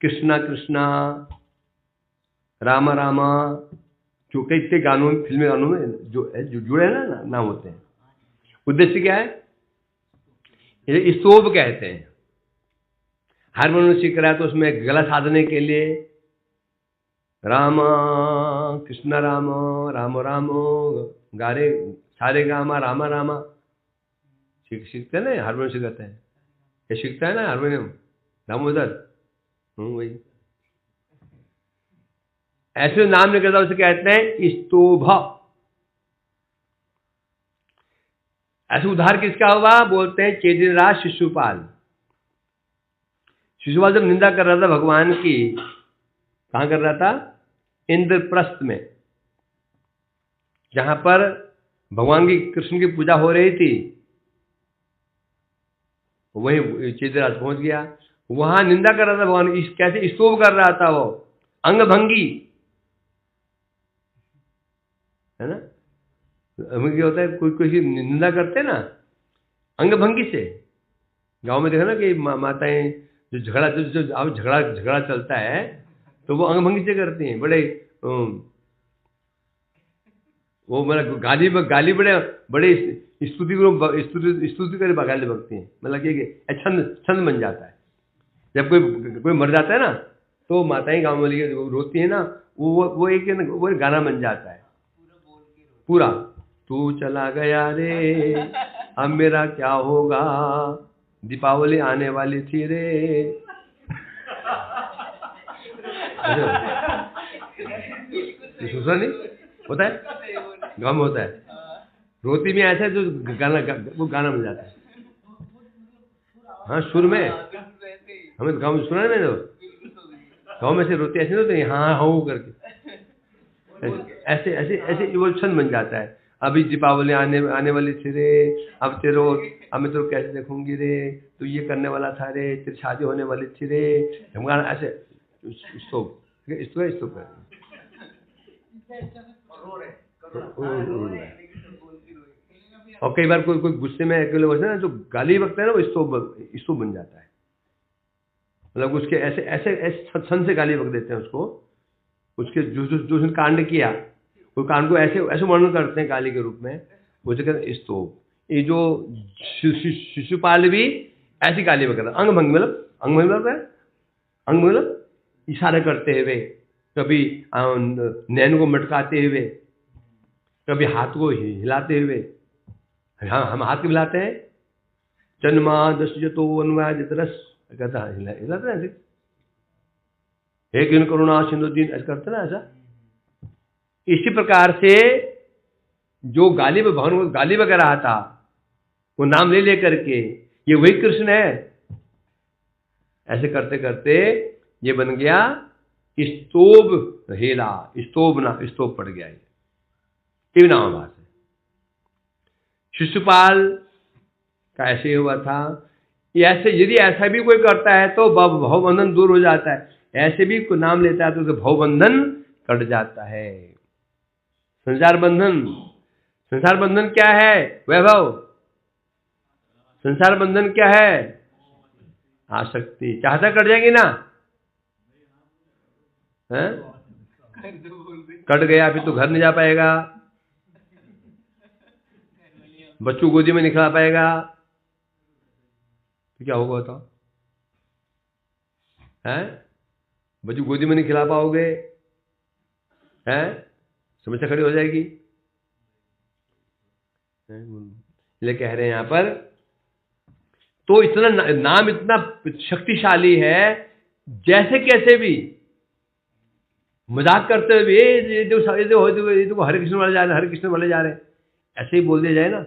कृष्णा कृष्णा रामा रामा, जो कई गानों में, फिल्मी गानों में जो जुड़े हैं ना नाम होते हैं। उद्देश्य क्या है, ये स्तोभ कहते हैं। हारमोनियम सीख रहा है तो उसमें गला साधने के लिए राम कृष्ण राम राम राम गारे, सारे गामा रामा रामा सीखते हैं ना, हारमोनियम सीखते हैं, ये सीखता है ना हारमोनियम दामोदर, वही ऐसे नाम निकलता उसे कहते हैं स्तोभ। ऐसे उद्धार किसका हुआ, बोलते हैं चेदिराज शिशुपाल। शिशुपाल जब निंदा कर रहा था भगवान की, कहां कर रहा था, इंद्रप्रस्थ में, जहां पर भगवान की कृष्ण की पूजा हो रही थी, वही चेदिराज पहुंच गया, वहां निंदा कर रहा था भगवान, कैसे स्तोभ कर रहा था, वो अंगभंगी है ना। हमें क्या होता है, कोई निंदा करते हैं ना अंगभंगी से। गांव में देखा ना कि माताएं जो झगड़ा चलता है, तो वो अंगभंगी से करती हैं, बड़े वो मतलब गाली बड़े स्तुति करे गाली बकती हैं, मतलब कि छंद बन जाता है। जब कोई मर जाता है ना, तो माताएं गाँव वाली रोती है ना, वो एक गाना बन जाता है पूरा, तू चला गया रे अब मेरा क्या होगा, दीपावली आने वाली थी रे। दूसरा नहीं होता है, गाँव में होता है, रोती में ऐसा है जो वो गाना बन जाता है। हाँ सुर में, हमें गाँव में सुना है मैंने, गाँव में से रोती ऐसे नहीं होते, हाँ हाँ करके ऐसे ऐसे ऐसे इवोल्यूशन बन जाता है। अभी दीपावली आने वाली थी रे, अब मैं तो कैसे देखूंगी रे, तो ये करने वाला था रे, तेरी शादी होने वाली थी रे, हम गाना ऐसे इसको स्तूप है। और कई बार कोई कोई गुस्से में अकेले होते हैं ना, जो गाली बकते हैं ना, वो स्तूप बन जाता है। मतलब उसके ऐसे ऐसे ऐसे सन से गाली बक देते हैं उसको, उसके जो जो जो उसने कांड किया, वो कांड को ऐसे ऐसे वर्णन करते हैं गाली के रूप में, वो कहते स्तूप। ये जो शिशुपाल भी ऐसी गाली बक रहा, अंग भंग मतलब इशारे करते हुए, कभी नैन को मटकाते हुए, कभी हाथ को हिलाते हुए। हाँ, हम हाथ हिलाते हैं, जन्मा दस जतो अनुवाद रस कहता है, हिलाते हैं ऐसे, एक दिन करुणा सिंधु दिन ऐसा करते ना ऐसा। इसी प्रकार से जो गाली भगवान को गाली बक रहा था, वो नाम ले लेकर के, ये वही कृष्ण है। ऐसे करते करते ये बन गया स्तोभ हेला, स्तोभ पड़ गया, ये नामाभास है। शिशुपाल का ऐसे हुआ था। ऐसे यदि ऐसा भी कोई करता है तो भवबंधन दूर हो जाता है, ऐसे भी कोई नाम लेता है तो भवबंधन कट जाता है। संसार बंधन क्या है वैभव? संसार बंधन क्या है? आसक्ति। चाहता कट जाएगी ना, है? कट गया फिर तो घर नहीं जा पाएगा, बच्चों गोदी में नहीं खिला पाएगा, तो क्या होगा बताओ? हैं? बच्चों गोदी में नहीं खिला पाओगे, हैं? समस्या खड़ी हो जाएगी। इसलिए कह रहे हैं यहां पर, तो इतना नाम इतना शक्तिशाली है, जैसे कैसे भी मजाक करते हुए ये देखो हरे कृष्ण वाले जा रहे, हरे कृष्ण वाले जा रहे, ऐसे ही बोल दिया जाए ना,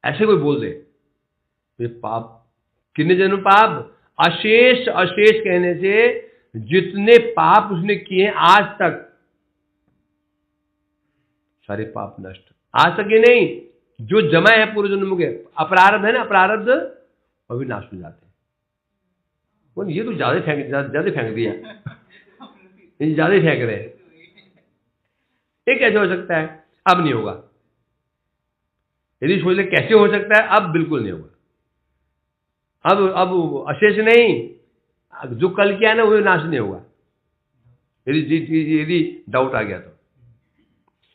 ऐसे कोई बोल दे, ये पाप, कितने जन्म पाप, अशेष कहने से जितने पाप उसने किए आज तक, सारे पाप नष्ट। आज तक ये नहीं, जो जमा है पूरे जन्म के अपरारब्ध है ना, अपरारब्ध वो भी नाश हो जाते हैं। ये तो ज्यादा फेंक दिया, ये ज्यादा फेंक रहे हैं, ये कैसे हो सकता है? अब नहीं होगा। यदि सोच ले कैसे हो सकता है, अब बिल्कुल नहीं होगा। अब अशेष नहीं, जो कल किया ना वो नाश नहीं होगा। यदि डाउट आ गया तो,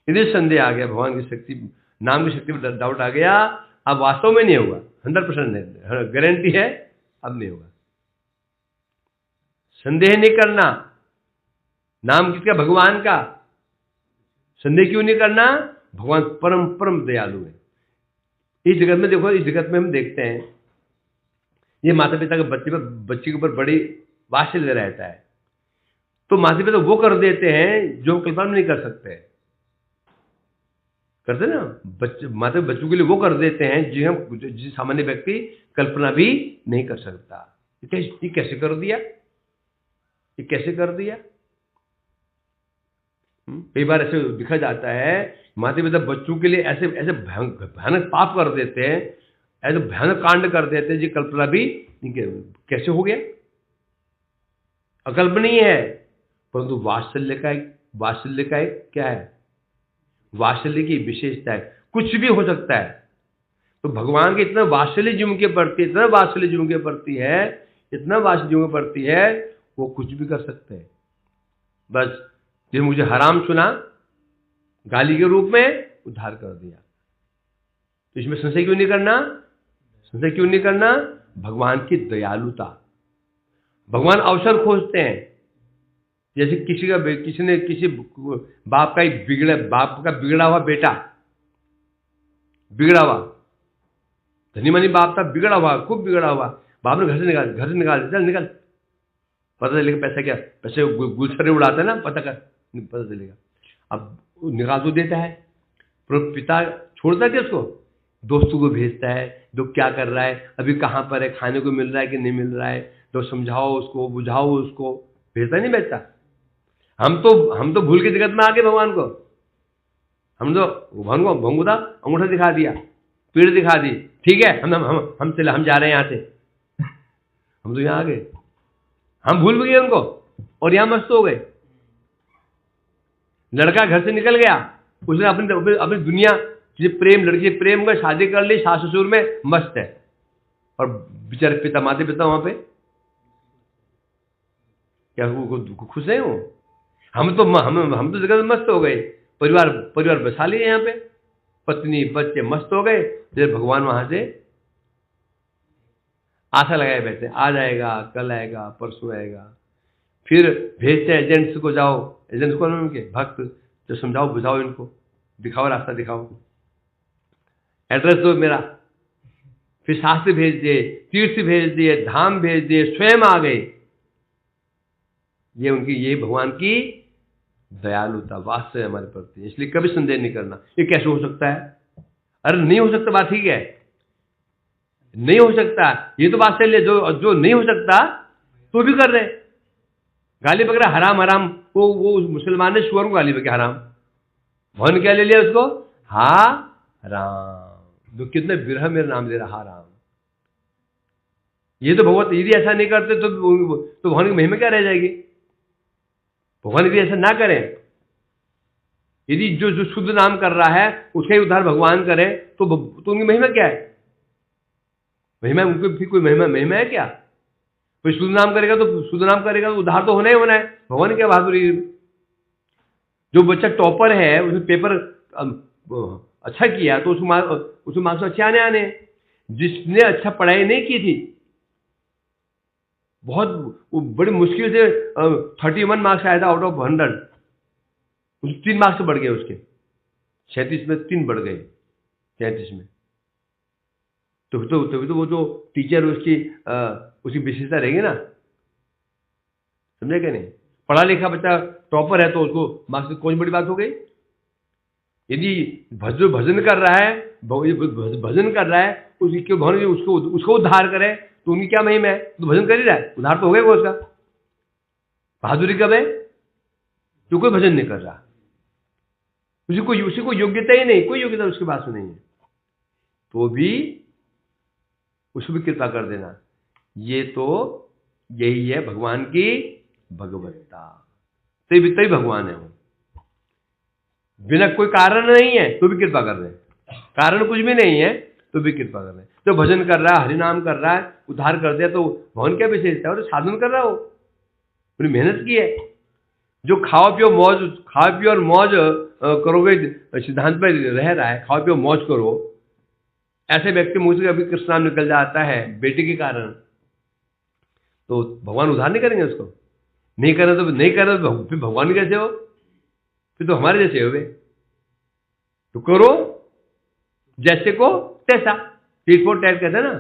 यदि संदेह आ गया, भगवान की शक्ति, नाम की शक्ति में डाउट आ गया, अब वास्तव में नहीं होगा, 100% गारंटी है, अब नहीं होगा। संदेह नहीं करना, नाम किसका? भगवान का। संदेह क्यों नहीं करना? भगवान परम दयालु है। इस जगत में देखो, इस जगत में हम देखते हैं, ये माता पिता के बच्चे के ऊपर बड़ी वात्सल्य रहता है, तो माता पिता वो कर देते हैं जो कल्पना नहीं कर सकते। करते ना माता बच्चों के लिए वो कर देते हैं जिसे सामान्य व्यक्ति कल्पना भी नहीं कर सकता। ये कैसे कर दिया, ये कैसे कर दिया? कई बार ऐसे दिखा जाता है, माता पिता बच्चों के लिए ऐसे ऐसे भयानक पाप कर देते हैं, ऐसे भयानक कांड कर देते हैं जी कल्पना भी नहीं। कैसे हो गया? अकल्पनीय है, परंतु वात्सल्य का एक क्या है? वात्सल्य की विशेषता है, कुछ भी हो सकता है। तो भगवान के इतना वात्सल्य जीवों के प्रति, इतना वात्सल्य जीवों के प्रति है, इतना वात्सल्य जीवों के प्रति है, वो कुछ भी कर सकते हैं। बस जिन्हें मुझे हराम सुना गाली के रूप में, उद्धार कर दिया। तो इसमें संशय क्यों नहीं करना? संशय क्यों नहीं करना? भगवान की दयालुता। भगवान अवसर खोजते हैं। जैसे किसी बाप का बिगड़ा हुआ बेटा, बिगड़ा हुआ धनी मनी बाप था, बिगड़ा हुआ, खूब बिगड़ा हुआ, बाप ने घर से निकाल चल निकल, पता चलेगा पैसे गुलछरे उड़ाते ना, पता चलेगा। अब निकाल तो देता है, पर पिता छोड़ता है उसको, दोस्तों को भेजता है, दो क्या कर रहा है, अभी कहाँ पर है, खाने को मिल रहा है कि नहीं मिल रहा है, तो समझाओ उसको, बुझाओ उसको, भेजता नहीं भेजता। हम तो भूल के जगत में आ गए भगवान को, हम तो भगवान को भंगुदा अंगूठा दिखा दिया, पीड़ दिखा दी, ठीक है हम जा रहे हैं यहाँ से, हम तो यहाँ आ गए, हम भूल भी गए उनको, और यहां मस्त हो गए। लड़का घर से निकल गया, उसने अपनी अपनी दुनिया प्रेम, लड़की प्रेम का शादी कर ली, सास ससुर में मस्त है, और बेचारे पिता माता पिता वहां पे क्या वो खुश है? वो हम तो जगह मस्त हो गए, परिवार बसा लिए यहाँ पे, पत्नी बच्चे मस्त हो गए। फिर भगवान वहां से आशा लगाए बैठे, आ जाएगा, कल आएगा, परसों आएगा। फिर भेजते हैं एजेंट्स को, जाओ, एजेंट्स को उनके भक्त, तो समझाओ बुझाओ इनको, दिखाओ रास्ता दिखाओ, एड्रेस दो मेरा। फिर शास्त्र भेज दिए, तीर्थ भेज दिए, धाम भेज दिए, स्वयं आ गए। ये भगवान की दयालुता वास्तव है हमारे प्रति, इसलिए कभी संदेह नहीं करना ये कैसे हो सकता है। अरे नहीं हो सकता, बात ठीक है, नहीं हो सकता, ये तो बात सही है। जो नहीं हो सकता तो भी कर रहे। गाली बकरा हराम हराम, वो मुसलमान ने सुअर को गाली बकरा हराम, भवन क्या ले लिया उसको, राम, जो कितने विरह मेरा नाम ले रहा राम। ये तो भगवत यदि ऐसा नहीं करते तो भगवान की महिमा क्या रह जाएगी। भगवान यदि ऐसा ना करें, यदि जो शुद्ध नाम कर रहा है उसका ही उद्धार भगवान करे तो उनकी महिमा क्या है? महिमा उनकी फिर कोई महिमा है क्या? कोई शुद्ध नाम करेगा तो उद्धार तो होना ही होना है। भगवान क्या बहादुरी। जो बच्चा टॉपर है, उसने पेपर अच्छा किया तो उसको मार्क्स अच्छे आने। जिसने अच्छा पढ़ाई नहीं की थी, बहुत बड़ी मुश्किल से 31 मार्क्स आया था आउट ऑफ 100, 3 मार्क्स बढ़ गए उसके, 37 में 3 बढ़ गए 33 में। तो वो जो टीचर उसकी विशेषता रहेगी ना, समझे क्या नहीं? पढ़ा लिखा बच्चा टॉपर है तो उसको मार्क्स कौन बड़ी बात हो गई। यदि भजन कर रहा है उसको उद्धार करे तो उनकी क्या महिमा है? तो भजन कर ही रहा है, उद्धार तो हो गया वो उसका। बहादुरी कब है? जो कोई भजन नहीं कर रहा, उसी को योग्यता ही नहीं, कोई योग्यता उसके पास नहीं है, तो भी उसको भी कृपा कर देना। ये तो यही है भगवान की भगवत्ता, तभी भगवान है वो। बिना कोई कारण नहीं है तो भी कृपा कर रहे हैं, कारण कुछ भी नहीं है तो भी कृपा कर रहे हैं। जो भजन कर रहा है, हरिनाम कर रहा है, उद्धार कर दिया तो भगवान क्या विशेषता है? और साधन कर रहा हो, पूरी मेहनत की है। जो खाओ पियो और मौज करोगे सिद्धांत पर रह रहा है, खाओ पियो मौज करो, ऐसे व्यक्ति मुझ से अभी कृष्ण नाम निकल जाता है बेटे के कारण, तो भगवान उद्धार नहीं करेंगे उसको? नहीं कर रहे तो फिर भगवान कैसे हो? फिर तो हमारे जैसे हो गए। तो करो जैसे को तैसा, टीट फॉर टैट कहते हैं ना।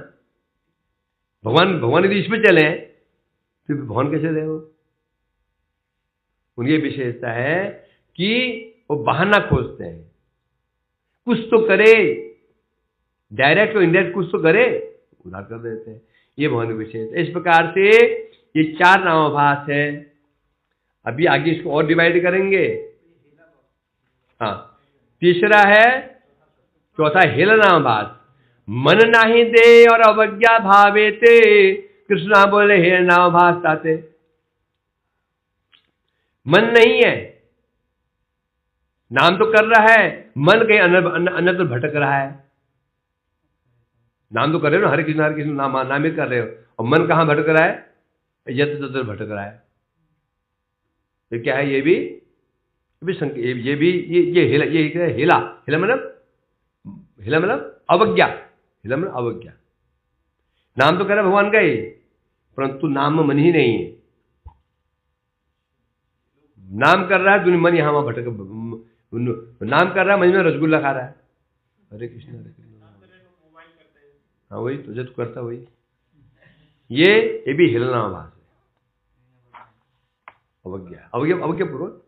भगवान यदि इसमें चले फिर भगवान कैसे रहे हो? उनकी विशेषता है कि वो बहाना खोजते हैं, कुछ तो करे, डायरेक्ट और इनडायरेक्ट कुछ तो करे, उधार कर देते हैं। ये भगवान की विशेषता। इस प्रकार से ये 4 नामाभास है। अभी आगे इसको और डिवाइड करेंगे। हाँ, तीसरा है, चौथा हेला नामाभास। मन नाही दे और अवज्ञा भावे ते, कृष्णा बोले हे नामाभास ताते। मन नहीं है, नाम तो कर रहा है, मन कहीं अन्यत्र भटक रहा है। नाम तो कर रहे हो ना, हरे कृष्ण नाम ही कर रहे हो, और मन कहाँ भटक रहा है? यत्र तत्र भटक रहा है। तो क्या है? ये भी हेला मतलब अवज्ञा। हेला मतलब अवज्ञा। नाम तो कर रहा है भगवान का ही, परंतु नाम में मन ही नहीं है। नाम कर रहा है दुनिया, मन यहां वहां भटक, नाम कर रहा है मन में रसगुल्ला खा रहा है। हरे कृष्ण हरे कृष्ण, हाँ वही तो जो करता वही। ये भी हिलनाभास है, अवज्ञा पूर्वक।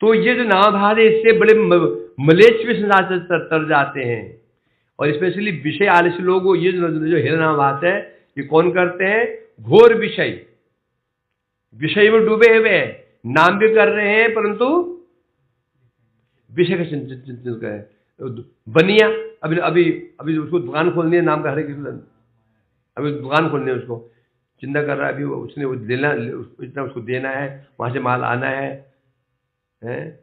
तो ये जो नामाभास है, इससे बड़े मलेच्छ भी तर जाते हैं। और स्पेशली विषय आलस्य लोग, ये जो हिलनाभास है, ये कौन करते हैं? घोर विषय में डूबे हुए हैं, नाम भी कर रहे हैं परंतु विषय का चिंतन करें। बनिया अभी उसको दुकान खोलनी है, नाम का हरे कृष्ण, अभी दुकान खोलनी है उसको, चिंता कर रहा है, अभी उसने वो देना, इतना उसको देना है, वहां से माल आना है, हैं?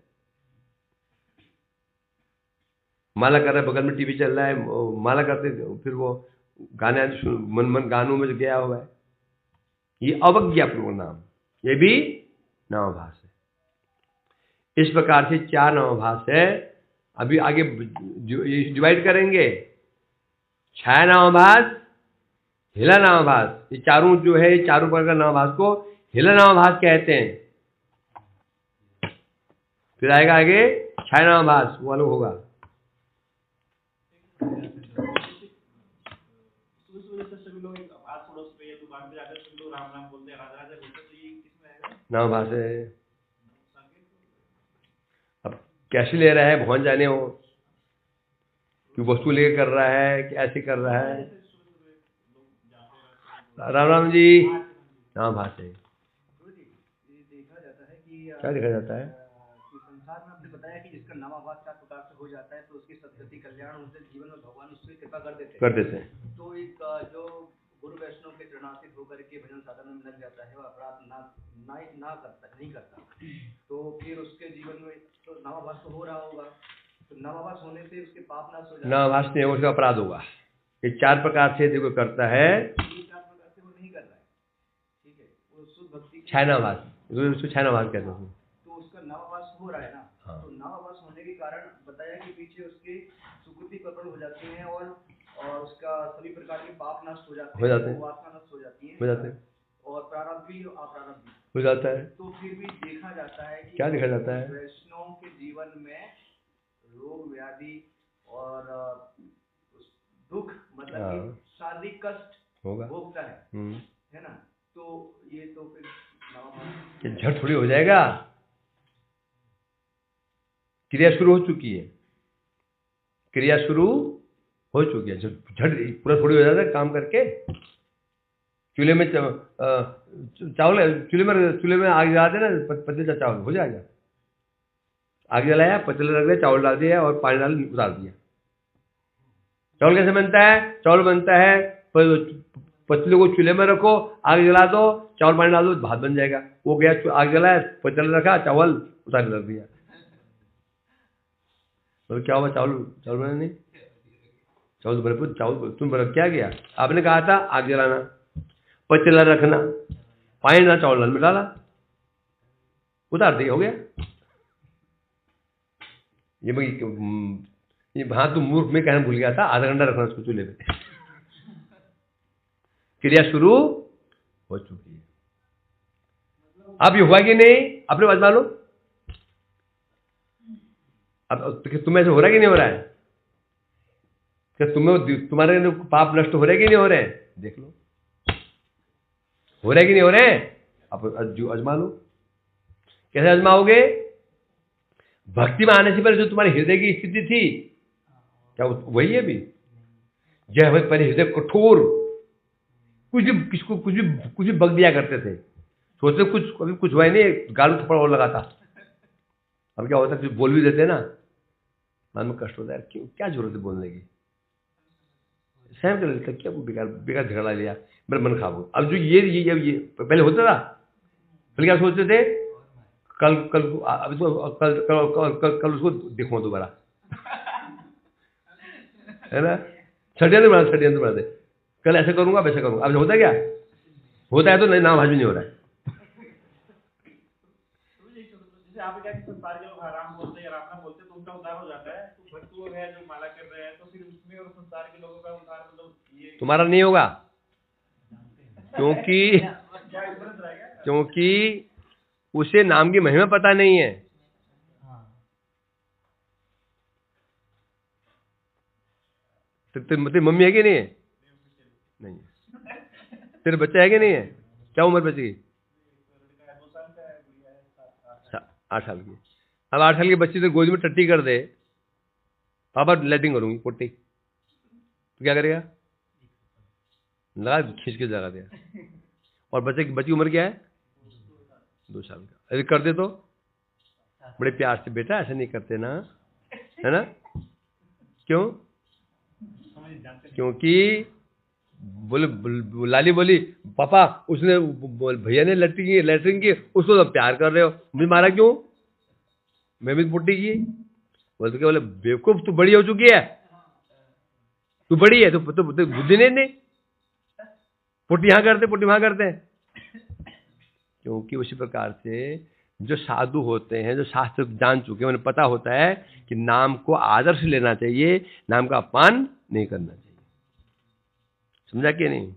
माला कर रहा है, बगल में टीवी चल रहा है, माला करते फिर वो गाने मन गानों में जो गया हुआ है, ये अवज्ञापूर्वक नाम, ये भी नामाभास है। इस प्रकार से 4 नामाभास है। अभी आगे डिवाइड करेंगे, छाया नामाभास, हिला नामाभास, ये चारों जो है, ये चारों प्रकार का नामाभास को हिला नामाभास कहते हैं। फिर आएगा आगे छाया नामाभास, वो अलग होगा। नामाभास है। अब कैसे ले रहा है भगवान जाने हो, कि वस्तु लेकर कर रहा है कि ऐसे कर रहा है। राम राम जी, नामाभास है। देखा जाता है कि क्या देखा जाता है कि संसार में आपने बताया कि जिसका नामाभास 4 प्रकार से हो जाता है तो उसकी सदगति कल्याण उनसे जीवन में भगवान उसकी कृपा कर देते हैं। तो एक जो गुरु वैष्णव के चरणाश्रित होकर के भजन साधन में लग जाता है, वो अपराध नहीं करता, तो फिर उसके जीवन में तो नामाभास तो हो रहा होगा, तो नामाभास होने से उसके पाप नाश हो जाते हैं। नामाभास नहीं, उसका अपराध होगा। ये 4 प्रकार से देखो करता है, 4 प्रकार से वो नहीं कर रहा है, ठीक है, वो शुद्ध भक्ति छायनाभास, उसको छायनाभास कहते हैं। तो उसका नामाभास हो रहा है ना। हाँ। तो नामाभास होने के कारण बताया कि पीछे उसके सुकृति प्रकट हो जाती हैं और उसका सभी प्रकार के पाप नष्ट हो जाते हैं, वासना नष्ट हो जाती है, और प्रारब्ध भी अप्रारब्ध भी हो जाता है। तो फिर भी देखा जाता है कि क्या देखा जाता है, वैष्णव के जीवन में रोग व्याधि और दुख, मतलब कि शारीरिक कष्ट भोगता है ना। तो ये तो फिर झट थोड़ी हो जाएगा, क्रिया शुरू हो चुकी है, क्रिया शुरू हो चुकी है, झट पूरा थोड़ी हो जाता है काम करके। चूल्हे में चावल, चूल्हे में आग जला देना, पतीला चावल हो जाएगा। आग जलाया, पतीला रख दिया, चावल डाल दिया और पानी डाल उतार दिया। चावल कैसे बनता है? चावल बनता है, पतीले को चूल्हे में रखो, आग जला दो, चावल पानी डाल दो, भात बन जाएगा। वो गया, आग जलाया, पतीला रखा, चावल उतार रख दिया, तो क्या हुआ? चावल बना नहीं, चावल भरपूर, चावल तुम बना क्या गया? आपने कहा था आग जलाना, पतीला रखना, पानी डाला, चावल दाल में डाला, उतार दिया, हो गया। ये हाँ, तुम मूर्ख में कहना भूल गया था, आधा घंटा रखना उसको चूल्हे पे। क्रिया शुरू हो चुकी है। अब ये हुआ कि नहीं, अपने बात मानो। अब तुम्हें ऐसे हो रहा है कि नहीं हो रहा है? क्या तुम्हारे पाप नष्ट हो रहे कि नहीं हो रहे हैं? देख लो, हो रहे कि नहीं हो रहे हैं? अब अजमा लो। कैसे अजमाओगे? भक्ति में आने से पहले जो तुम्हारे हृदय की स्थिति थी, क्या वही है? भी जय भाई, पहले हृदय कठोर, कुछ भी बग दिया करते थे, सोचते कभी कुछ हुआ ही नहीं, गाल में थप्पड़ और लगाता। अब क्या होता है, कुछ बोल भी देते ना, मन में कष्ट होता है, क्यों, क्या जरूरत है बोलने की, सहन कर लेता, क्या बेकार झगड़ा लिया, मेरा मन खराब हो। अब जो ये पहले होता था, पहले क्या सोचते थे, कल उसको देखूंगा दोबारा, है ना, षड्यंत्र बनाते, कल ऐसा करूंगा वैसा करूंगा। अब होता क्या होता है, तो नहीं, नाम आज भी नहीं हो रहा है। आप क्या संसार के लोग राम बोलते हैं, राम बोलते हैं, तो उनका उद्धार हो जाता है। तो भक्त लोग हैं जो माला कर रहे हैं, तो फिर उसमें और संसार के लोगों का उद्धार, मतलब ये तुम्हारा नहीं होगा, क्योंकि उसे नाम की महिमा पता नहीं है। तेरी मम्मी है कि नहीं है? नहीं है। तेरे बच्चा है कि नहीं है? क्या उम्र बच्चे की? 8 साल की। अब 8 साल की बच्ची तो गोदी में टट्टी कर दे, पापा लैटिंग करूंगी पोटी, तो क्या करेगा? लगा खींच के जगा दिया। और बच्चे की उम्र क्या है? 2 साल का। अरे कर दे तो बड़े प्यार से, बेटा ऐसा नहीं करते ना, है ना? क्यों? क्योंकि लाली बोली पापा उसने भैया ने लेटरिंग की उसको तो प्यार कर रहे हो, मुझे मारा क्यों, मैं भी पुट्टी की। बोलते क्या, बोले बेवकूफ तू बड़ी हो चुकी है, तू बड़ी है, तो बुद्धि नहीं, पुट्टी यहाँ करते पुट्टी वहां करते हैं। क्योंकि उसी प्रकार से जो साधु होते हैं, जो शास्त्र जान चुके हैं, उन्हें पता होता है कि नाम को आदर्श लेना चाहिए, नाम का अपमान नहीं करना चाहिए। समझा कि नहीं?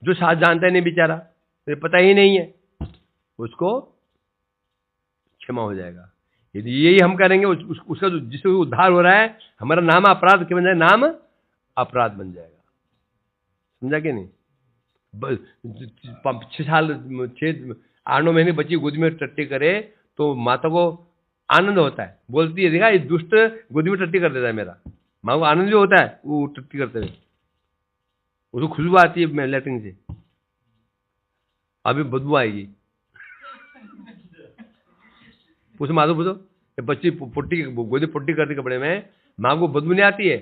जो शास्त्र जानता है नहीं बेचारा, उन्हें पता ही नहीं है, उसको क्षमा हो जाएगा। यदि यही हम करेंगे उसका जिससे उद्धार हो रहा है, हमारा नाम अपराध क्या बन जाएगा, नाम अपराध बन जाएगा। समझा कि नहीं? 8-9 महीने बच्ची गोदी में टट्टी करे तो माता को आनंद होता है, बोलती है देखा ये दुष्ट गोदी में टट्टी कर देता है मेरा, माँ को आनंद भी होता है वो टट्टी करते हुए, उसको खुशबू आती है लैट्रिन से, अभी बदबू आएगी। पूछो माँ पूछो, बच्ची पुट्टी गोदी पुट्टी करती कपड़े में, माँ को बदबू नहीं आती है,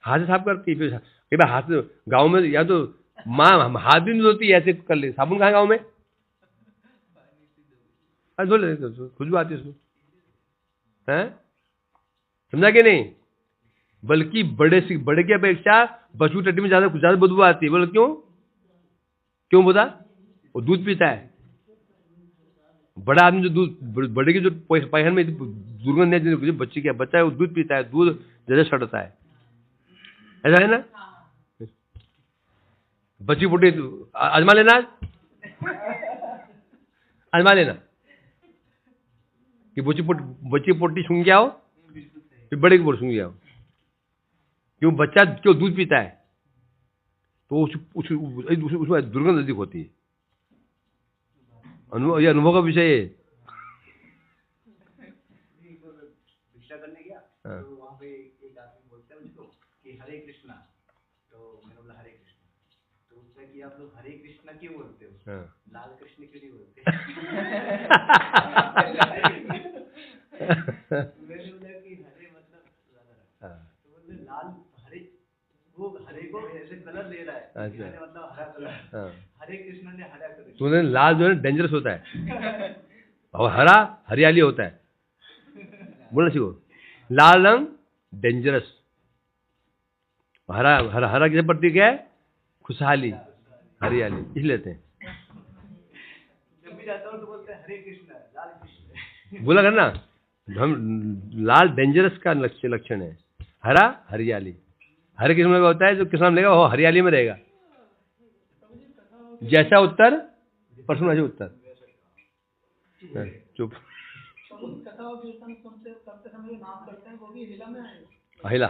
हाथ से साफ करती है, फिर हाथ गाँव में या तो माँ हाथ भी नहीं धोती, ऐसे कर ले, साबुन कहाँ गाँव में धो ले, खुशबू आती है उसको, हैं? समझा कि नहीं? बल्कि बड़े की अपेक्षा बच्चू टट्टी में ज्यादा बदबू आती है। बोले क्यों बोला? वो दूध पीता है, बड़ा आदमी जो दूध, बड़े की जो पैहन में दुर्गंध है, बच्ची क्या बच्चा है वो दूध पीता है, दूध ज्यादा सड़ता है, ऐसा है ना? बच्ची पुट्टी आजमा लेना, आजमा लेना कि बच्ची पोटी सूंघ के आओ, फिर बड़े की पोटी सूंघ के आओ। क्यों? बच्चा क्यों दूध पीता है तो उसमें दुर्गंध अधिक होती है। ये अनुभव का विषय है। भिक्षा करने गया तो वहाँ पे एक आदमी बोलता है मुझको कि हरे कृष्णा, तो मैंने बोला हरे कृष्णा, तो उसने कि आप लोग हरे कृष्णा क्यों बोलते हो, लाल कृष्ण क्यों नहीं बोलते? मैंने बोला कि हरे मतलब राधा, तो बोले लाल हरे, वो हरे को ऐसे कलर ले रहा है, मतलब हरा कलर, हरे कृष्ण ने हरा कलर, तो लाल जो है डेंजरस होता है और हरा हरियाली होता है, बोलना सीखो। लाल रंग डेंजरस, हरा हरा हरा किसे प्रतीक है? खुशहाली, हरियाली, इस लेते हैं। जब भी जाता हूँ तो बोलते हैं हरे कृष्ण लाल कृष्ण, बोला करना, हम लाल डेंजरस का लक्षण है, हरा हरियाली। हरे किस्म का होता है जो किसान लेगा वो हरियाली में रहेगा, जैसा उत्तर प्रश्न है उत्तर। चुप। हिला।